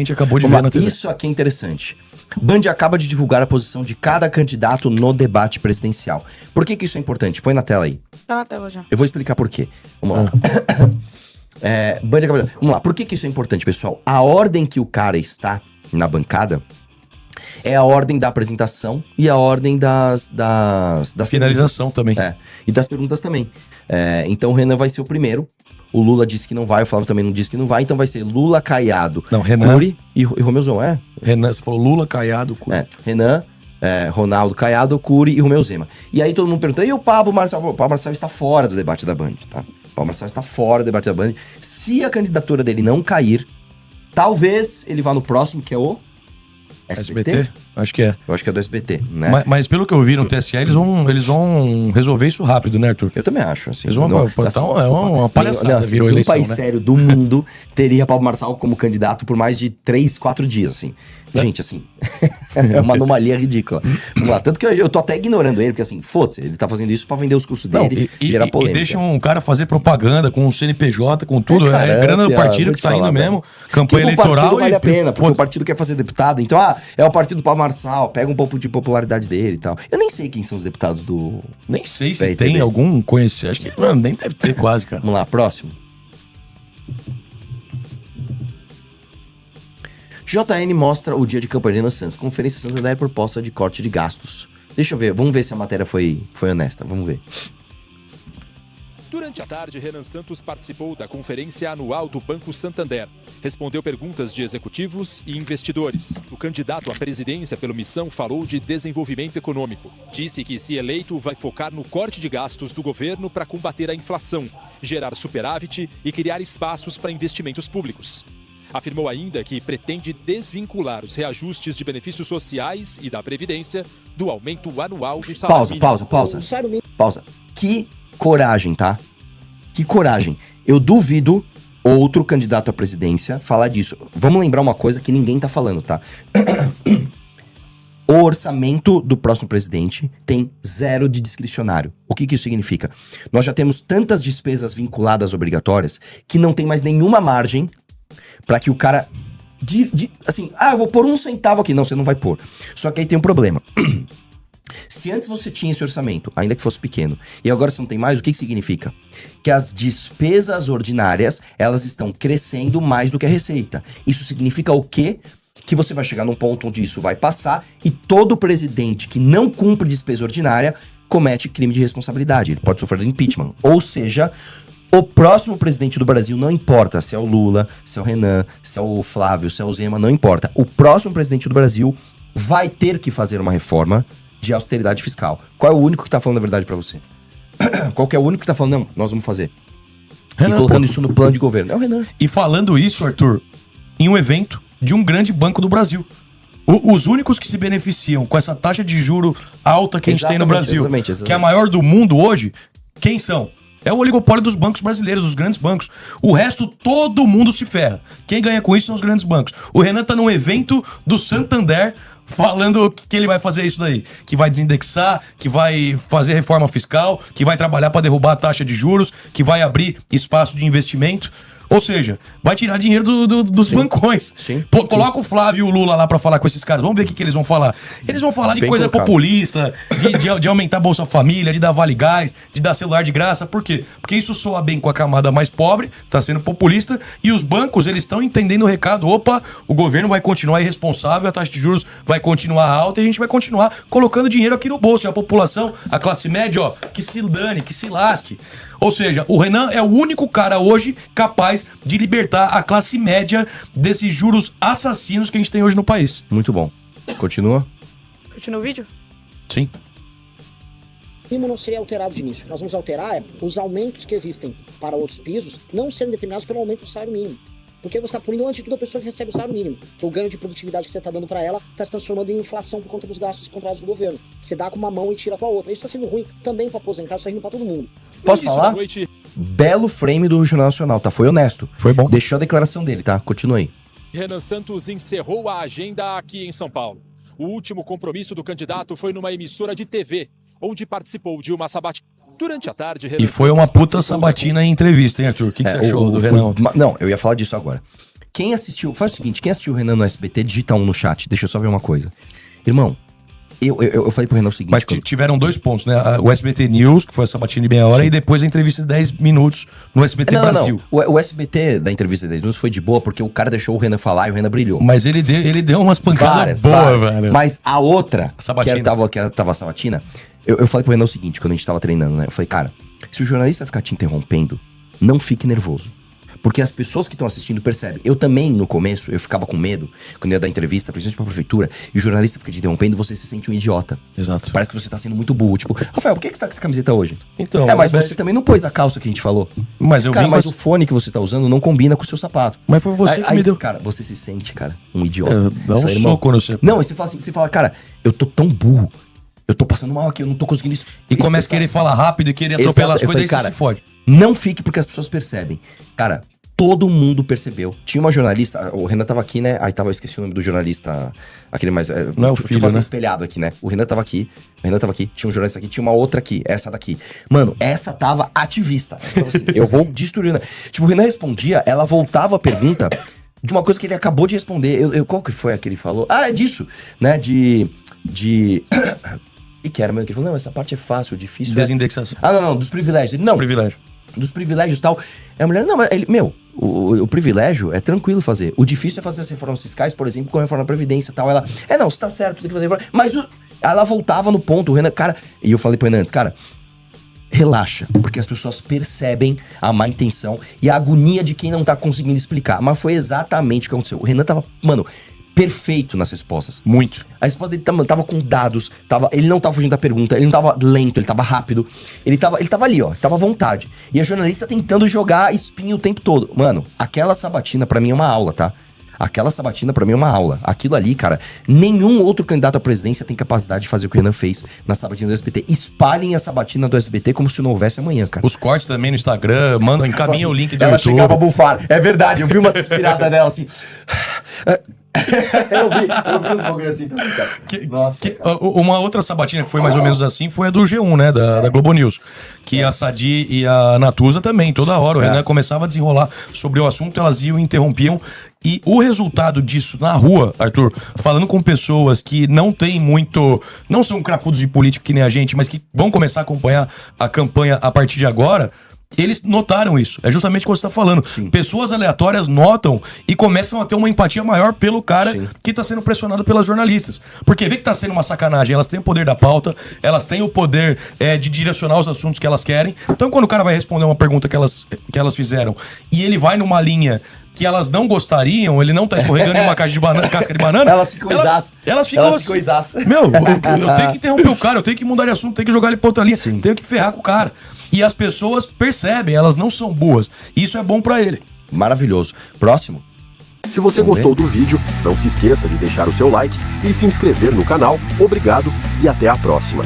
A gente acabou de Vamos ver lá, na TV. isso aqui é interessante. Band acaba de divulgar a posição de cada candidato no debate presidencial. Por que isso é importante? Põe na tela aí. Tá na tela já. Eu vou explicar por quê. Vamos lá. Band acaba de... Vamos lá. Por que isso é importante, pessoal? A ordem que o cara está na bancada é a ordem da apresentação e a ordem das Finalização também. E das perguntas também. Então o Renan vai ser o primeiro. O Lula disse que não vai, o Flávio também não disse que não vai. Então vai ser Lula, Caiado, Não, Renan. Cury e Romeu, Renan, você falou Lula, Caiado, Cury. Renan, Ronaldo, Caiado, Cury e Romeu Zema. E aí todo mundo pergunta, e o Pablo Marçal? O Pablo Marçal está fora do debate da Band, tá? O Pablo Marçal está fora do debate da Band. Se a candidatura dele não cair, talvez ele vá no próximo, que é o SBT? Acho que é. Eu acho que é do SBT, né? Mas pelo que eu vi no TSE, eles vão resolver isso rápido, né, Arthur? Eu também acho, assim. Eles vão é uma palhaçada, virou nenhum eleição, país né? sério do mundo teria Pablo Marçal como candidato por mais de 3, 4 dias, assim. Gente, assim, é uma anomalia ridícula. Vamos lá, tanto que eu tô até ignorando ele, porque assim, foda-se, ele tá fazendo isso pra vender os cursos dele e gerar polêmica. E deixa um cara fazer propaganda com o CNPJ, com tudo, Caramba, grana do partido vou que te tá falar, indo velho. mesmo, campanha Tipo, eleitoral. o partido vale a pena, porque pô, o partido quer fazer deputado, então, é o partido do Pablo Marçal, pega um pouco de popularidade dele e tal. Eu nem sei quem são os deputados do... nem sei se PRTB. tem algum conhecido, acho que nem deve ter quase, cara. Vamos lá, próximo. JN mostra o dia de campanha de Renan Santos. Conferência Santander proposta de corte de gastos. Deixa eu ver, vamos ver se a matéria foi honesta, vamos ver. Durante a tarde, Renan Santos participou da conferência anual do Banco Santander. Respondeu perguntas de executivos e investidores. O candidato à presidência pela Missão falou de desenvolvimento econômico. Disse que, se eleito, vai focar no corte de gastos do governo para combater a inflação, gerar superávit e criar espaços para investimentos públicos. Afirmou ainda que pretende desvincular os reajustes de benefícios sociais e da Previdência do aumento anual do salário mínimo. Pausa. Que coragem, tá? Que coragem. Eu duvido outro candidato à presidência falar disso. Vamos lembrar uma coisa que ninguém tá falando, tá? O orçamento do próximo presidente tem 0 de discricionário. O que isso significa? Nós já temos tantas despesas vinculadas obrigatórias que não tem mais nenhuma margem pra que o cara... assim, eu vou pôr 1 centavo aqui. Não, você não vai pôr. Só que aí tem um problema. Se antes você tinha esse orçamento, ainda que fosse pequeno, e agora você não tem mais, o que significa? Que as despesas ordinárias, elas estão crescendo mais do que a receita. Isso significa o quê? Que você vai chegar num ponto onde isso vai passar e todo presidente que não cumpre despesa ordinária comete crime de responsabilidade. Ele pode sofrer impeachment. Ou seja, o próximo presidente do Brasil, não importa se é o Lula, se é o Renan, se é o Flávio, se é o Zema, não importa. O próximo presidente do Brasil vai ter que fazer uma reforma de austeridade fiscal. Qual é o único que tá falando a verdade pra você? Qual que é o único que tá falando, não, nós vamos fazer? Renan, e colocando isso no plano de governo. É o Renan. E falando isso, Arthur, em um evento de um grande banco do Brasil. Os únicos que se beneficiam com essa taxa de juro alta que a gente tem no Brasil, exatamente. que é a maior do mundo hoje, quem são? É o oligopólio dos bancos brasileiros, dos grandes bancos. O resto, todo mundo se ferra. Quem ganha com isso são os grandes bancos. O Renan tá num evento do Santander falando que ele vai fazer isso daí. Que vai desindexar, que vai fazer reforma fiscal, que vai trabalhar para derrubar a taxa de juros, que vai abrir espaço de investimento. Ou seja, vai tirar dinheiro dos bancões. Sim. Coloca o Flávio e o Lula lá pra falar com esses caras. Vamos ver o que eles vão falar. Eles vão falar de Bem coisa colocado. populista, de aumentar a Bolsa Família, de dar Vale Gás, de dar celular de graça. Por quê? Porque isso soa bem com a camada mais pobre, tá sendo populista, e os bancos, eles estão entendendo o recado. Opa, o governo vai continuar irresponsável, a taxa de juros vai continuar alta e a gente vai continuar colocando dinheiro aqui no bolso. E a população, a classe média, ó, que se dane, que se lasque. Ou seja, o Renan é o único cara hoje capaz de libertar a classe média desses juros assassinos que a gente tem hoje no país. Muito bom. Continua. Continua o vídeo? Sim. O mínimo não seria alterado de início. Nós vamos alterar os aumentos que existem para outros pisos não serem determinados pelo aumento do salário mínimo. Porque você está punindo, antes de tudo, a pessoa que recebe o salário mínimo. Que o ganho de produtividade que você está dando para ela está se transformando em inflação por conta dos gastos controlados do governo. Você dá com uma mão e tira com a outra. Isso está sendo ruim também para aposentado, está indo para todo mundo. Posso No início falar? da noite, Belo frame do Jornal Nacional, tá? Foi honesto. Foi bom. Deixou a declaração dele, tá? Continua aí. Renan Santos encerrou a agenda aqui em São Paulo. O último compromisso do candidato foi numa emissora de TV, onde participou de uma sabatina. Durante a tarde, Renan E foi uma Santos puta participou sabatina em entrevista, hein, Arthur? O que você achou do Renan? Não, eu ia falar disso agora. Quem assistiu... Faz o seguinte, quem assistiu o Renan no SBT, digita 1 no chat. Deixa eu só ver uma coisa. Irmão, eu falei pro Renan o seguinte... Mas tiveram 2 pontos, né? O SBT News, que foi a sabatina de meia hora, e depois a entrevista de 10 minutos no SBT Brasil. O SBT da entrevista de 10 minutos foi de boa, porque o cara deixou o Renan falar e o Renan brilhou. Mas ele deu umas pancadas boas, velho. Mas a outra, Sabatina. que tava a Sabatina, eu falei pro Renan o seguinte, quando a gente tava treinando, né? Eu falei, cara, se o jornalista ficar te interrompendo, não fique nervoso. Porque as pessoas que estão assistindo percebem. Eu também, no começo, eu ficava com medo, quando eu ia dar entrevista, principalmente pra prefeitura, e o jornalista fica te interrompendo, você se sente um idiota. Exato. Você tá sendo muito burro. Tipo, Rafael, por que você tá com essa camiseta hoje? Então, mas você também não pôs a calça que a gente falou. Mas eu cara, vi, mas o fone que você tá usando não combina com o seu sapato. Mas foi você que me deu. Cara, você se sente, cara, um idiota. Dá um soco no seu. Não, e você fala, cara, eu tô tão burro. Eu tô passando mal aqui, eu não tô conseguindo E começa a querer falar rápido e querer atropelar as coisas, e você se fode. Não fique porque as pessoas percebem. Cara, todo mundo percebeu. Tinha uma jornalista, o Renan tava aqui, né? Aí eu esqueci o nome do jornalista, aquele mais... Não é o filho, né? espelhado aqui, né? O Renan tava aqui, tinha um jornalista aqui, tinha uma outra aqui, essa daqui. Mano, essa tava ativista. Essa tava assim, eu vou destruir... Tipo, o Renan respondia, ela voltava a pergunta de uma coisa que ele acabou de responder. Qual que foi a que ele falou? Ah, é disso, né? E que era mesmo que ele falou, não, essa parte é fácil, difícil. Desindexação. Não, dos privilégios. Ele, não, Privilégio. dos privilégios e tal. A mulher, não, mas ele, o privilégio é tranquilo fazer. O difícil é fazer as reformas fiscais, por exemplo, com a reforma da Previdência e tal. Ela, não, você tá certo, tem que fazer reforma. Mas ela voltava no ponto, o Renan, cara, e eu falei pro Renan antes, cara, relaxa, porque as pessoas percebem a má intenção e a agonia de quem não tá conseguindo explicar. Mas foi exatamente o que aconteceu. O Renan tava, mano, perfeito nas respostas. Muito. A resposta dele tava com dados, ele não tava fugindo da pergunta, ele não tava lento, ele tava rápido. Ele tava ali, ó, tava à vontade. E a jornalista tentando jogar espinho o tempo todo. Mano, aquela sabatina pra mim é uma aula, tá? Aquela sabatina pra mim é uma aula. Aquilo ali, cara, nenhum outro candidato à presidência tem capacidade de fazer o que o Renan fez na sabatina do SBT. Espalhem a sabatina do SBT como se não houvesse amanhã, cara. Os cortes também no Instagram, encaminha o link do ela YouTube. Ela chegava a bufar. É verdade, eu vi uma suspirada dela assim... eu vi os bagulho assim também, cara. Nossa. Uma outra sabatina que foi mais ou menos assim foi a do G1, né? Da Globo News. Que a Sadi e a Natuza também, toda hora. O Renan começava a desenrolar sobre o assunto, elas iam e interrompiam. E o resultado disso na rua, Arthur, falando com pessoas que não tem muito... Não são cracudos de política que nem a gente, mas que vão começar a acompanhar a campanha a partir de agora... Eles notaram isso. É justamente o que você tá falando. Sim. Pessoas aleatórias notam e começam a ter uma empatia maior pelo cara que tá sendo pressionado pelas jornalistas. Porque vê que tá sendo uma sacanagem. Elas têm o poder da pauta, elas têm o poder de direcionar os assuntos que elas querem. Então, quando o cara vai responder uma pergunta que elas fizeram e ele vai numa linha que elas não gostariam, ele não tá escorregando em uma casca de banana. Elas ficam isaças. Elas ficam assim. Meu, eu tenho que interromper o cara, eu tenho que mudar de assunto, tenho que jogar ele pra outra linha, tenho que ferrar com o cara. E as pessoas percebem, elas não são boas. Isso é bom pra ele. Maravilhoso. Próximo. Se você gostou do vídeo, não se esqueça de deixar o seu like e se inscrever no canal. Obrigado e até a próxima.